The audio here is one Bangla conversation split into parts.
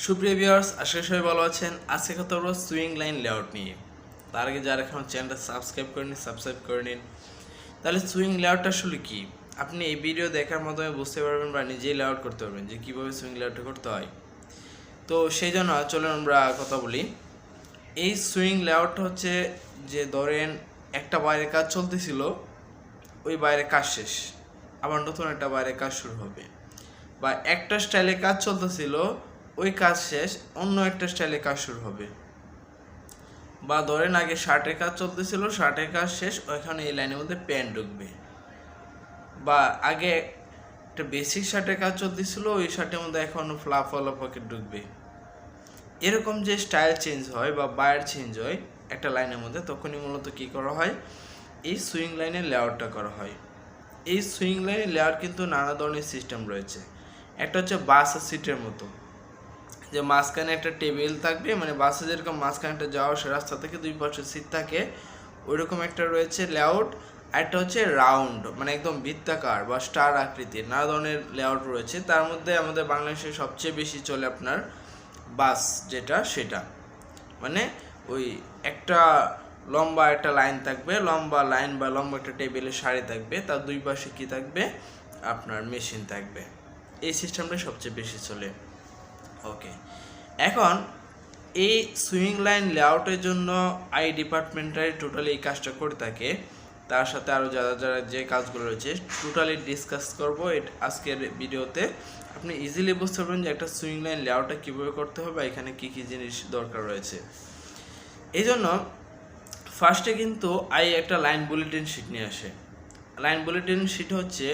সুপ্রিয় ভিউয়ার্স, আশা করি সবাই ভালো আছেন। আজকে কথা বলবো সুইং লাইন লেআউট নিয়ে। তার আগে যারা এখন চ্যানেলটা সাবস্ক্রাইব করে নিন। তাহলে সুইং লেআউট আসলে কি, আপনি এই ভিডিও দেখার মাধ্যমে বুঝতে পারবেন বা নিজেই লেআউট করতে পারবেন যে কীভাবে সুইং লেআউটটা করতে হয়। তো সেই জন্য চলুন আমরা কথা বলি। এই সুইং লেআউটটা হচ্ছে যে ধরেন একটা বাইরে কাজ চলতেছিল, ওই বাইরে কাজ শেষ, আবার নতুন একটা বাইরে কাজ শুরু হবে, বা একটা স্টাইলে কাজ চলতেছিল, ওই কাজ শেষ, অন্য একটা স্টাইলে কাজ শুরু হবে। বা ধরেন আগে শার্টের কাজ চলতেছিল, শার্টের কাজ শেষ, ওইখানে এই লাইনের মধ্যে প্যান্ট ঢুকবে। বা আগে একটা বেসিক শার্টের কাজ চলতেছিল, ওই শার্টের মধ্যে এখন ফ্লাফওয়ালা পকেট ঢুকবে। এরকম যে স্টাইল চেঞ্জ হয় বা বায়ার চেঞ্জ হয় একটা লাইনের মধ্যে, তখনই মূলত কী করা হয়, এই সুইং লাইনের লেআউটটা করা হয়। এই সুইং লাইনের লেআউট কিন্তু নানা ধরনের সিস্টেম রয়েছে। একটা হচ্ছে বাস সিটের মতো, যে মাঝখানে একটা টেবিল থাকবে, মানে বাসে যেরকম মাঝখানে একটা যাওয়া আসা রাস্তা থেকে দুই পাশে সিট থাকে, ওইরকম একটা রয়েছে লেআউট। আর একটা হচ্ছে রাউন্ড, মানে একদম বৃত্তাকার বা স্টার আকৃতির, নানা ধরনের লেআউট রয়েছে। তার মধ্যে আমাদের বাংলাদেশে সবচেয়ে বেশি চলে আপনার বাস, সেটা মানে ওই একটা লম্বা একটা লাইন থাকবে, লম্বা লাইন বা লম্বা একটা টেবিলের সারি থাকবে, তার দুই পাশে কি থাকবে, আপনার মেশিন থাকবে। এই সিস্টেমটা সবচেয়ে বেশি চলে। ওকে, এখন এই সুইং লাইন লেআউটের জন্য ডিপার্টমেন্টাই টোটালি এই কাজটা করে থাকে। তার সাথে আরও যারা যে কাজগুলো রয়েছে টোটালি ডিসকাস করবো আজকের ভিডিওতে। আপনি ইজিলি বুঝতে পারবেন যে একটা সুইং লাইন লেআউটটা কীভাবে করতে হবে, এখানে কী কী জিনিস দরকার রয়েছে। এই জন্য ফার্স্টে কিন্তু একটা লাইন বুলেটিন শিট নিয়ে আসে। লাইন বুলেটিন শিট হচ্ছে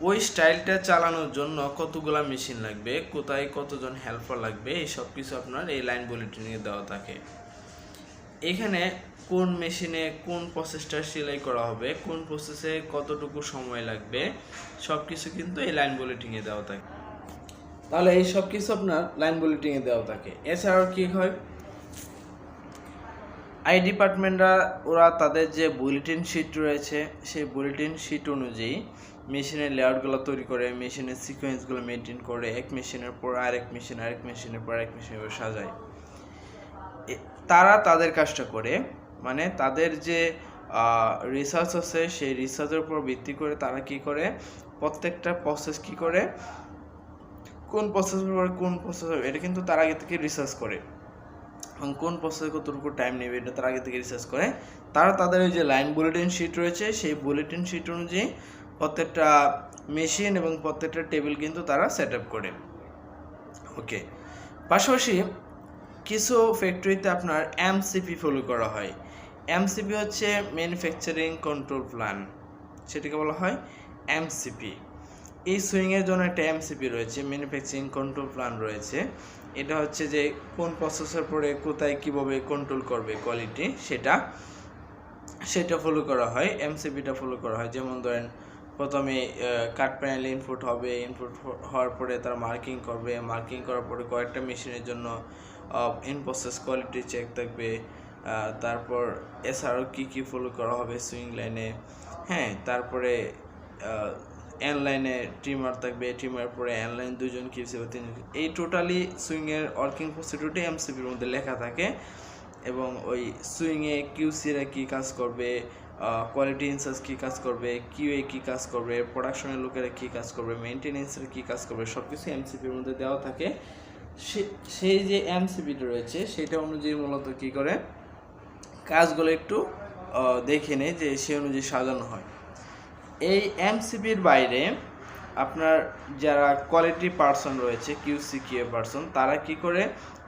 ওই স্টাইলটা চালানোর জন্য কতগুলা মেশিন লাগবে, কোথায় কতজন হেল্পার লাগবে, এই সব কিছু আপনার এই লাইন বুলেটিনে দেওয়া থাকে। এখানে কোন মেশিনে কোন প্রসেসটা সেলাই করা হবে, কোন প্রসেসে কতটুকু সময় লাগবে, সব কিছু কিন্তু এই লাইন বুলেটিনে দেওয়া থাকে। তাহলে এই সব কিছু আপনার লাইন বুলেটিনে দেওয়া থাকে। এছাড়াও কি হয়, ডিপার্টমেন্টরা ওরা তাদের যে বুলেটিন শিট রয়েছে, সেই বুলেটিন শিট অনুযায়ী মেশিনের লেআউটগুলো তৈরি করে, মেশিনের সিকোয়েন্সগুলো মেনটেন করে, এক মেশিনের পর আরেক মেশিনের পর আরেক মেশিনের পর সাজায়। তারা তাদের কাজটা করে, মানে তাদের যে রিসার্চ আছে, সেই রিসার্চের উপর ভিত্তি করে তারা কি করে, প্রত্যেকটা প্রসেস কি করে, কোন প্রসেসের পর কোন প্রসেস হবে, এটা কিন্তু তারা আগে থেকে রিসার্চ করে। কোন প্রসেসে কতটুকু টাইম নেবে এটা তারা আগে থেকে রিসার্চ করে। তারা তাদের ওই যে লাইন বুলেটিন শিট রয়েছে, সেই বুলেটিন শিট অনুযায়ী প্রত্যেকটা মেশিন এবং প্রত্যেকটা টেবিল কিন্তু তারা সেট আপ করে। ওকে, পাশাপাশি কিছু ফ্যাক্টরিতে আপনার এমসিপি ফলো করা হয়। এমসিপি হচ্ছে ম্যানুফ্যাকচারিং কন্ট্রোল প্ল্যান, সেটাকে বলা হয় এমসিপি। এই সুইংয়ের জন্য একটা এমসিপি রয়েছে, ম্যানুফ্যাকচারিং কন্ট্রোল প্ল্যান রয়েছে। এটা হচ্ছে যে কোন প্রসেসর পরে কোথায় কীভাবে কন্ট্রোল করবে কোয়ালিটি, সেটা ফলো করা হয়, এমসিপিটা ফলো করা হয়। যেমন ধরেন প্রথমে কাট প্যানেল ইনপুট হবে, ইনপুট হওয়ার পরে তারা মার্কিং করবে, মার্কিং করার পরে কয়েকটা মেশিনের জন্য ইন প্রসেস কোয়ালিটি চেক থাকবে। তারপর এছাড়াও কী ফলো করা হবে সুইং লাইনে, হ্যাঁ, তারপরে এন লাইনে ট্রিমার থাকবে, ট্রিমার পরে এন লাইন দুজন কিউসি বা তিনজন। এই টোটালি সুইংয়ের ওয়ার্কিং প্রসিডিউরটি এমসিপির মধ্যে লেখা থাকে। এবং ওই সুইংয়ে কিউসিরা কী কাজ করবে, কোয়ালিটি ইনচার্জ কী কাজ করবে, কিউএ কী কাজ করবে, প্রোডাকশনের লোকেরা কী কাজ করবে, মেনটেনেন্সের কী কাজ করবে, সব কিছু এমসিপির মধ্যে দেওয়া থাকে। সেই যে এমসিপিটা রয়েছে সেটা অনুযায়ী মূলত কী করে কাজগুলো একটু দেখে নেয়, যে সে অনুযায়ী সাজানো হয়। এই এমসিপির বাইরে আপনার যারা কোয়ালিটি পার্সন রয়েছে, কিউসি কিউএ পার্সন, তারা কি করে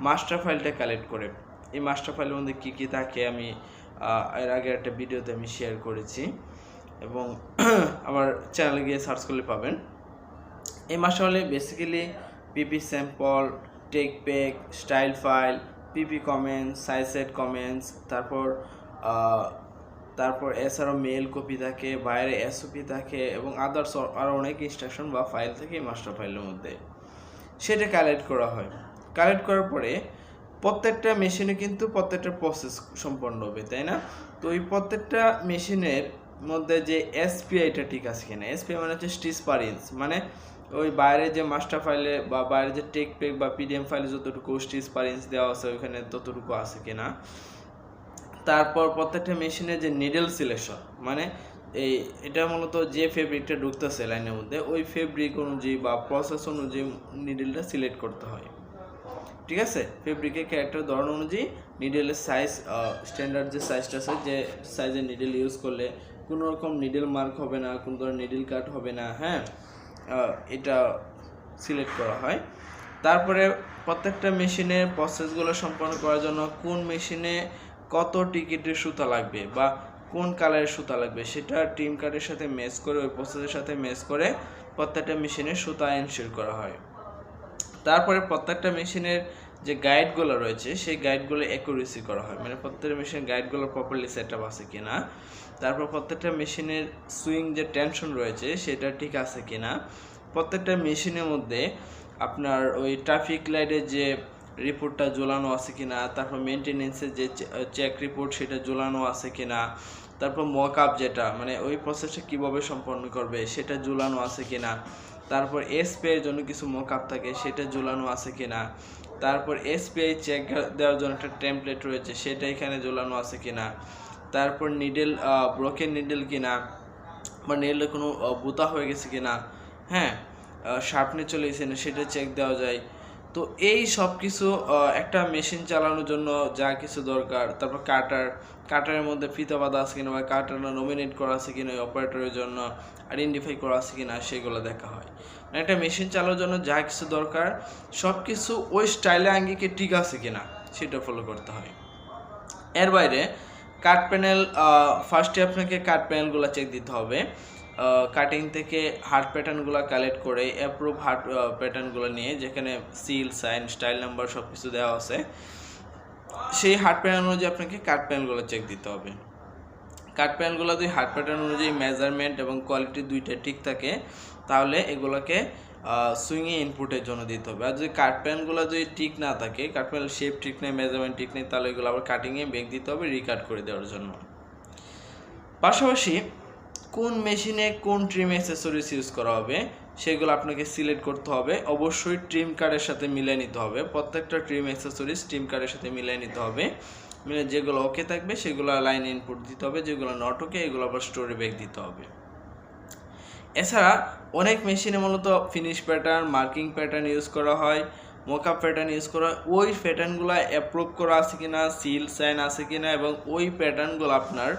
মাস্টার ফাইলটা কালেক্ট করে। এই মাস্টার ফাইলের মধ্যে কী কী থাকে আমি এর আগে একটা ভিডিওতে আমি শেয়ার করেছি, এবং আমার চ্যানেলে গিয়ে সার্চ করলে পাবেন। এই মাস্টার ফাইলে basically PP sample, tech pack, style file, PP comments, sized comments, তারপর এছাড়াও মেল কপি থাকে, বাইরে এসওপি থাকে, এবং আদার্স আরও অনেক ইনস্ট্রাকশন বা ফাইল থাকে এই মাস্টার ফাইলের মধ্যে। সেটা কালেক্ট করা হয়। কালেক্ট করার পরে প্রত্যেকটা মেশিনে কিন্তু প্রত্যেকটা প্রসেস সম্পন্ন হবে, তাই না? তো এই প্রত্যেকটা মেশিনের মধ্যে যে এসপিআইটা ঠিক আছে কিনা, এসপিআই মানে হচ্ছে স্টিচ পার ইঞ্চ, মানে ওই বাইরে যে মাস্টার ফাইলে বা বাইরে যে টেক পেক বা পিডিএম ফাইলে যতটুকু স্টিচ পার ইঞ্চ দেওয়া আছে ওইখানে ততটুকু আছে কিনা। তারপর প্রত্যেকটা মেশিনে যে নিডল সিলেকশন, মানে এটা মূলত যে ফেব্রিকটা ঢুকতেছে লাইনের মধ্যে ওই ফেব্রিক অনুযায়ী বা প্রসেস অনুযায়ী নিডলটা সিলেক্ট করতে হয়। ঠিক আছে, ফেব্রিকের ক্যারেক্টার ধরন অনুযায়ী নিডেলের সাইজ, স্ট্যান্ডার্ড যে সাইজটা আছে, যে সাইজের নিডেল ইউজ করলে কোনো রকম নিডেল মার্ক হবে না, কোনো ধরনের নিডেল কাট হবে না। হ্যাঁ, এটা সিলেক্ট করা হয়। তারপরে প্রত্যেকটা মেশিনের প্রসেসগুলো সম্পন্ন করার জন্য কোন মেশিনে কত টিকিটের সুতা লাগবে বা কোন কালারের সুতা লাগবে সেটা ট্রিম কার্ডের সাথে ম্যাচ করে, ওই প্রসেসের সাথে ম্যাচ করে প্রত্যেকটা মেশিনের সুতা এনশিওর করা হয়। তারপরে প্রত্যেকটা মেশিনের যে গাইডগুলো রয়েছে সেই গাইডগুলো অ্যাকুরেসি করা হয়, মানে প্রত্যেকটা মেশিনের গাইডগুলো প্রপারলি সেট আপ আছে কিনা। তারপর প্রত্যেকটা মেশিনের সুইং যে টেনশন রয়েছে সেটা ঠিক আছে কিনা। প্রত্যেকটা মেশিনের মধ্যে আপনার ওই ট্রাফিক লাইটের যে রিপোর্টটা ঝোলানো আছে কিনা, তারপর মেনটেনেন্সের যে চেক রিপোর্ট সেটা ঝোলানো আছে কিনা, তারপর মক আপ যেটা মানে ওই প্রসেসটা কীভাবে সম্পন্ন করবে সেটা ঝোলানো আছে কিনা, তারপর এসপিআই এর জন্য কিছু মক আপ থাকে সেটা ঝোলানো আছে কিনা, তারপর এসপিআই চেক দেওয়ার জন্য একটা টেমপ্লেট রয়েছে সেটা এখানে ঝোলানো আছে কিনা, তারপর নিডেল ব্রোকেন নিডেল কিনা বা নিডেলে কোনো বুতা হয়ে গেছে কিনা, হ্যাঁ শার্পনে চলে গেছে না সেটা চেক দেওয়া যায়। তো এই সব কিছু একটা মেশিন চালানোর জন্য যা কিছু দরকার। তারপর কাটারের মধ্যে ফিতা বাঁধা আছে কিনা বা কাটার নমিনেট করা আছে কিনা, অপারেটরের জন্য আইডেন্টিফাই করা আছে কিনা সেগুলো দেখা হয়। মানে একটা মেশিন চালানোর জন্য যা কিছু দরকার সব কিছু ওই স্টাইলে আঙ্গিকে ঠিক আছে কিনা সেটা ফলো করতে হয়। এর বাইরে কাট প্যানেল, ফার্স্টে আপনাকে কাট প্যানেলগুলো চেক দিতে হবে। কাটিং থেকে হার্ড প্যাটার্নগুলো কালেক্ট করে অ্যাপ্রুভ হার্ড প্যাটার্নগুলো নিয়ে, যেখানে সিল সাইন স্টাইল নাম্বার সব কিছু দেওয়া আছে, সেই হার্ড প্যাটার্ন অনুযায়ী আপনাকে কাট প্যানেলগুলো চেক দিতে হবে। কাট প্যানেলগুলো যদি হার্ড প্যাটার্ন অনুযায়ী মেজারমেন্ট এবং কোয়ালিটি দুইটা ঠিক থাকে তাহলে এগুলোকে সুইংয়ে ইনপুটের জন্য দিতে হবে। আর যদি কাট প্যানেলগুলো যদি ঠিক না থাকে, কাট প্যানেল শেপ ঠিক নেই, মেজারমেন্ট ঠিক নেই, তাহলে এগুলো আবার কাটিংয়ে বেগ দিতে হবে রিকাট করে দেওয়ার জন্য। পাশাপাশি কোন মেশিনে কোন ট্রিম অ্যাক্সেসরিজ ইউজ করা হবে সেগুলো আপনাকে সিলেক্ট করতে হবে। অবশ্যই ট্রিম কার্ডের সাথে মিলিয়ে নিতে হবে, প্রত্যেকটা ট্রিম অ্যাক্সেসরিজ ট্রিম কার্ডের সাথে মিলিয়ে নিতে হবে। মিলে যেগুলো ওকে থাকবে সেগুলো লাইন ইনপুট দিতে হবে, যেগুলো নট ওকে এগুলো আবার স্টোরি ব্যাক দিতে হবে। এছাড়া অনেক মেশিনে মূলত finish pattern, marking pattern use করা হয়, মকআপ প্যাটার্ন ইউজ করা হয়। ওই প্যাটার্নগুলো অ্যাপ্রুভ করা আছে কিনা, সিল সাইন আছে কিনা এবং ওই প্যাটার্নগুলো আপনার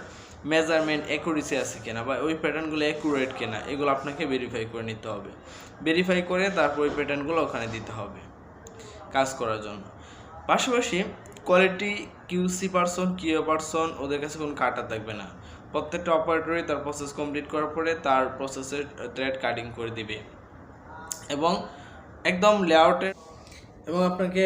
মেজারমেন্ট অ্যাকুরেসি আছে কিনা বা ওই প্যাটার্নগুলো অ্যাকুরেট কিনা এগুলো আপনাকে ভেরিফাই করে নিতে হবে। ভেরিফাই করে তারপর ওই প্যাটার্নগুলো ওখানে দিতে হবে কাজ করার জন্য। পাশাপাশি quality QC person, Q person ওদের কাছে কোনো কাটা থাকবে না। প্রত্যেকটা অপারেটরই তার প্রসেস কমপ্লিট করার পরে তার প্রসেসের থ্রেড কাটিং করে দিবে এবং একদম লেআউটের, এবং আপনাকে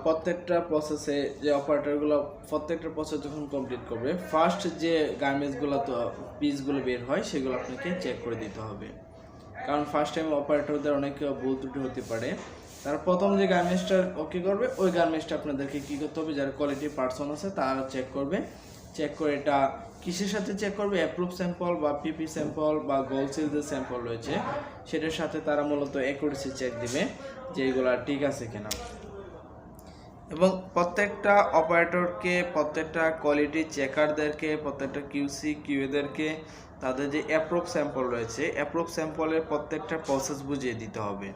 প্রত্যেকটা প্রসেসে যে অপারেটরগুলো প্রত্যেকটা প্রসেস যখন কমপ্লিট করবে ফার্স্ট যে গার্মেন্টসগুলো তো পিসগুলো বের হয় সেগুলো আপনাকে চেক করে দিতে হবে, কারণ ফার্স্ট টাইম অপারেটরদের অনেক ভুল ত্রুটি হতে পারে। তার প্রথম যে গার্মেন্টসটা ওকে করবে ওই গার্মেন্টসটা আপনাদেরকে কী করতে হবে, যারা কোয়ালিটি পার্সন আছে তারা চেক করবে। চেক করে এটা কিসের সাথে চেক করবে, অ্যাপ্রুভ স্যাম্পল বা পিপি স্যাম্পল বা গোল্ড সিল যে স্যাম্পল রয়েছে সেটার সাথে তারা মূলত অ্যাকুরেসি চেক দিবে যে এগুলো ঠিক আছে কিনা। এবং প্রত্যেকটা অপারেটরকে, প্রত্যেকটা কোয়ালিটি চেকারদেরকে, প্রত্যেকটা কিউসি কিউএদেরকে তাদের যে অ্যাপ্রুভ স্যাম্পল রয়েছে অ্যাপ্রুভ স্যাম্পলের প্রত্যেকটা প্রসেস বুঝিয়ে দিতে হবে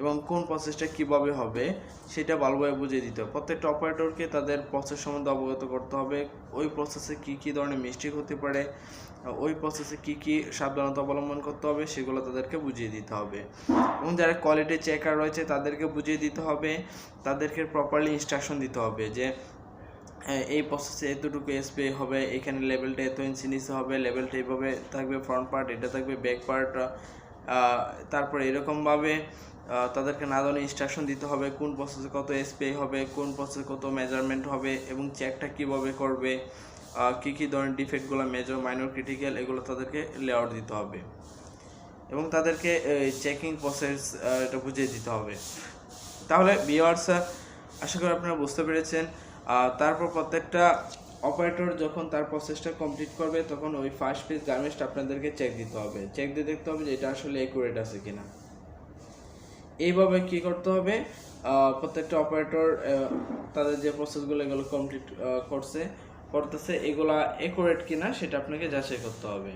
এবং কোন প্রসেসটা কীভাবে হবে সেটা ভালোভাবে বুঝিয়ে দিতে হবে। প্রত্যেকটা অপারেটরকে তাদের প্রসেস সম্বন্ধে অবগত করতে হবে, ওই প্রসেসে কী কী ধরনের মিস্টেক হতে পারে, ওই প্রসেসে কী কী সাবধানতা অবলম্বন করতে হবে সেগুলো তাদেরকে বুঝিয়ে দিতে হবে। এবং যারা কোয়ালিটি চেকার রয়েছে তাদেরকে বুঝিয়ে দিতে হবে, তাদেরকে প্রপারলি ইনস্ট্রাকশন দিতে হবে যে এই প্রসেসে এতটুকু এসপি হবে, এখানে লেভেলটা এত ইঞ্চি নিচে হবে, লেভেলটা এইভাবে থাকবে, ফ্রন্ট পার্ট এটা থাকবে, ব্যাক পার্ট, তারপরে এরকমভাবে তাদেরকে না ধরনের ইনস্ট্রাকশন দিতে হবে কোন প্রসেসে কত এসপিআই হবে, কোন প্রসেসে কত মেজারমেন্ট হবে এবং চেকটা কীভাবে করবে, কী কী ধরনের ডিফেক্টগুলো মেজর মাইনর ক্রিটিক্যাল এগুলো তাদেরকে লেআউট দিতে হবে এবং তাদেরকে চেকিং প্রসেস এটা বুঝিয়ে দিতে হবে। তাহলে ভিউয়ার্স আশা করি আপনারা বুঝতে পেরেছেন। তারপর প্রত্যেকটা অপারেটর যখন তার প্রসেসটা কমপ্লিট করবে তখন ওই ফার্স্ট পিস গার্মেন্টসটা আপনাদেরকে চেক দিতে হবে, চেক দিয়ে দেখতে হবে যে এটা আসলে অ্যাকুরেট আছে কিনা। এইভাবে কি করতে হবে, প্রত্যেকটা অপারেটর তাদের যে প্রসেসগুলো এগুলো কমপ্লিট করতেছে এগুলা একুরেট কিনা সেটা আপনাকে যাচাই করতে হবে।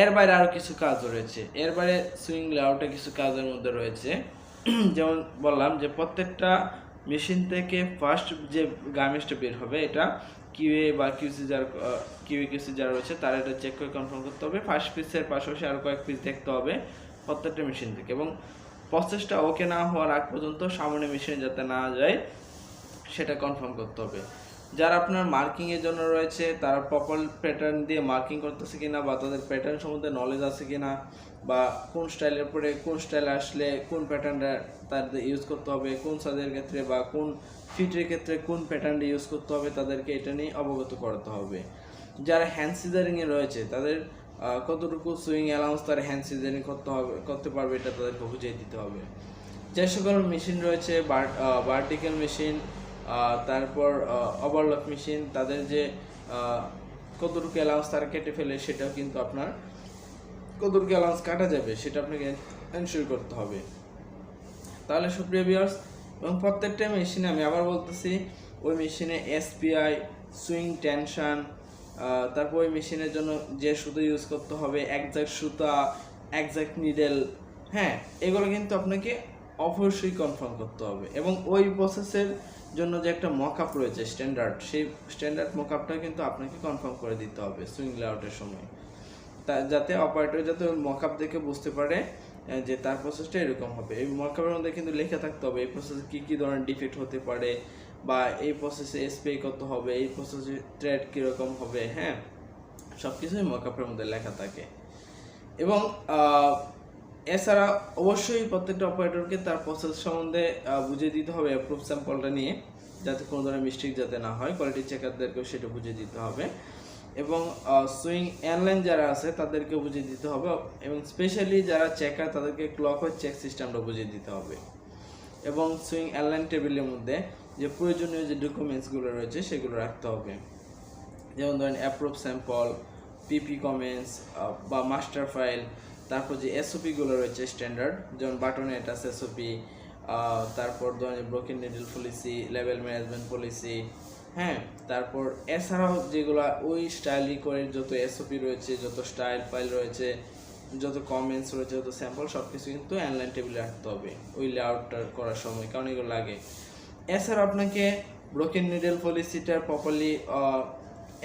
এর বাইরে আরও কিছু কাজ রয়েছে, এর বাইরে সুইং লেআউটে কিছু কাজের মধ্যে রয়েছে। যেমন বললাম যে প্রত্যেকটা মেশিন থেকে ফার্স্ট যে গার্মেন্টসটা বের হবে এটা কিউএ বা কিউসি যারা রয়েছে তারা এটা চেক করে কনফার্ম করতে হবে। ফার্স্ট পিসের পাশাপাশি আরও কয়েক পিস দেখতে হবে প্রত্যেকটা মেশিন থেকে, এবং প্রসেসটা ওকে না হওয়ার আগ পর্যন্ত সামনে মেশিনে যাতে না যায় সেটা কনফার্ম করতে হবে। যারা আপনার মার্কিংয়ের জন্য রয়েছে তারা প্রপার প্যাটার্ন দিয়ে মার্কিং করতেছে কিনা, বা তাদের প্যাটার্ন সম্বন্ধে নলেজ আছে কিনা, বা কোন স্টাইলের পরে কোন স্টাইল আসলে কোন প্যাটার্নটা তাদের ইউজ করতে হবে, কোন সাইজের ক্ষেত্রে বা কোন ফিটের ক্ষেত্রে কোন প্যাটার্নটা ইউজ করতে হবে, তাদেরকে এটা নিয়ে অবগত করাতে হবে। যারা হ্যান্ড সিজারিংয়ে রয়েছে তাদের কতটুকু সুইং অ্যালাউন্স তার হ্যান্ড সিজারিং করতে পারবে এটা তাদেরকে বুঝিয়ে দিতে হবে। যে সকল মেশিন রয়েছে ভার্টিক্যাল মেশিন, তারপর ওভারলক মেশিন, তাদের যে কতটুকু অ্যালাউন্স তারা কেটে ফেলে সেটাও কিন্তু আপনার কতটুকু অ্যালাউন্স কাটা যাবে সেটা আপনাকে এনশিওর করতে হবে। তাহলে সুপ্রিয় ভিউয়ার্স, এবং প্রত্যেকটা মেশিনে আমি আবার বলতেছি ওই মেশিনে এসপিআই, সুইং টেনশন, তারপর ওই মেশিনের জন্য যে সুতো ইউজ করতে হবে, একজ্যাক্ট সুতা, একজ্যাক্ট নিডেল, হ্যাঁ এগুলো কিন্তু আপনাকে অবশ্যই কনফার্ম করতে হবে। এবং ওই প্রসেসের জন্য যে একটা মকআপ রয়েছে স্ট্যান্ডার্ড, সেই স্ট্যান্ডার্ড মকআপটা কিন্তু আপনাকে কনফার্ম করে দিতে হবে সুইং লেআউটের সময়, যাতে অপারেটর যাতে ওই মকআপ দেখে বুঝতে পারে যে তার প্রসেসটা এরকম হবে। এই মকআপের মধ্যে কিন্তু লেখা থাকতে হবে এই প্রসেসে কী কী ধরনের ডিফেক্ট হতে পারে, বা এই প্রসেসে স্প্রে কত হবে, এই প্রসেসে থ্রেড কীরকম হবে, হ্যাঁ সব কিছুই মকআপের মধ্যে লেখা থাকে। এবং এছাড়া অবশ্যই প্রত্যেকটা অপারেটরকে তার প্রসেস সম্বন্ধে বুঝিয়ে দিতে হবে অ্যাপ্রুভ স্যাম্পলটা নিয়ে, যাতে কোনো ধরনের মিস্টেক যাতে না হয়, কোয়ালিটি চেকারদেরকেও সেটা বুঝিয়ে দিতে হবে। এবং সুইং অনলাইন যারা আছে তাদেরকে বুঝিয়ে দিতে হবে, এবং স্পেশালি যারা চেকার তাদেরকে ক্লকওয়াইজ চেক সিস্টেমটা বুঝিয়ে দিতে হবে। এবং সুইং অনলাইন টেবিলের মধ্যে যে প্রয়োজনীয় যে ডকুমেন্টসগুলো রয়েছে সেগুলো রাখতে হবে, যেমন ধরেন অ্যাপ্রুভ স্যাম্পল, পিপি কমেন্টস বা মাস্টার ফাইল, তারপর যে এসওপিগুলো রয়েছে স্ট্যান্ডার্ড, যেমন বাটনে অ্যাটাচ এসওপি, তারপর ধরেন broken needle policy, level management policy, হ্যাঁ তারপর এছাড়াও যেগুলো ওই স্টাইলি করে যত এসওপি রয়েছে, যত স্টাইল ফাইল রয়েছে, যত কমেন্টস রয়েছে, যত স্যাম্পল সব কিছু কিন্তু অনলাইন টেবিলে রাখতে হবে ওই লেআউটটা করার সময়, কারণ এগুলো লাগে। এছাড়া আপনাকে ব্রোকেন নিডল পলিসিটার প্রপারলি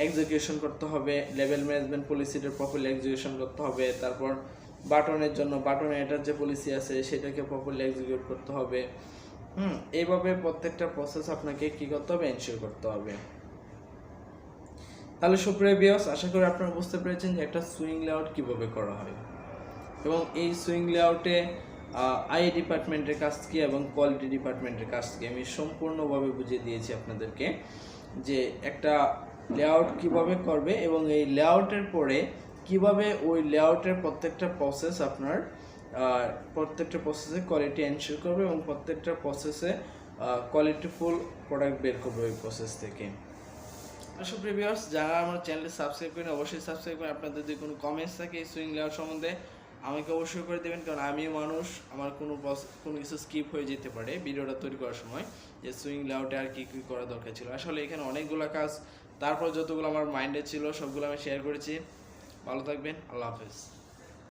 এক্সিকিউশন করতে হবে, লেভেল ম্যানেজমেন্ট পলিসিটার প্রপারলি এক্সিকিউশন করতে হবে, তারপর বাটনের জন্য বাটনে এটার যে পলিসি আছে সেটাকে প্রপারলি এক্সিকিউট করতে হবে। এইভাবে প্রত্যেকটা প্রসেস আপনাকে কি করতে হবে, এনশিওর করতে হবে। তাহলে সুপ্রিয় ভিউয়ার্স, আশা করি আপনারা বুঝতে পেরেছেন যে একটা সুইং লেআউট কিভাবে করা হয়, এবং এই সুইং লেআউটে আই ডিপার্টমেন্টের কাজ কি এবং কোয়ালিটি ডিপার্টমেন্টের কাজ কি আমি সম্পূর্ণভাবে বুঝিয়ে দিয়েছি আপনাদেরকে, যে একটা লেআউট কিভাবে করবে এবং এই লেআউটের পরে কিভাবে ওই লেআউটের প্রত্যেকটা প্রসেস আপনার প্রত্যেকটা প্রসেসে কোয়ালিটি এনশিওর করবে, এবং প্রত্যেকটা প্রসেসে কোয়ালিটিফুল প্রোডাক্ট বের করবে ওই প্রসেস থেকে। সুপ্রিয় ভিউয়ার্স, যারা আমার চ্যানেলটি সাবস্ক্রাইব করেন অবশ্যই সাবস্ক্রাইব করেন। আপনাদের যদি কোনো কমেন্টস থাকে এই সুইং লেআউট সম্বন্ধে আমাকে অবশ্যই করে দেবেন, কারণ আমিও মানুষ, আমার কোনো কিছু স্কিপ হয়ে যেতে পারে ভিডিওটা তৈরি করার সময়, যে সুইং লেআউটে আর কী কী করা দরকার ছিল। আসলে এখানে অনেকগুলো কাজ, তারপর যতগুলো আমার মাইন্ডে ছিল সবগুলো আমি শেয়ার করেছি। ভালো থাকবেন, আল্লাহ হাফেজ।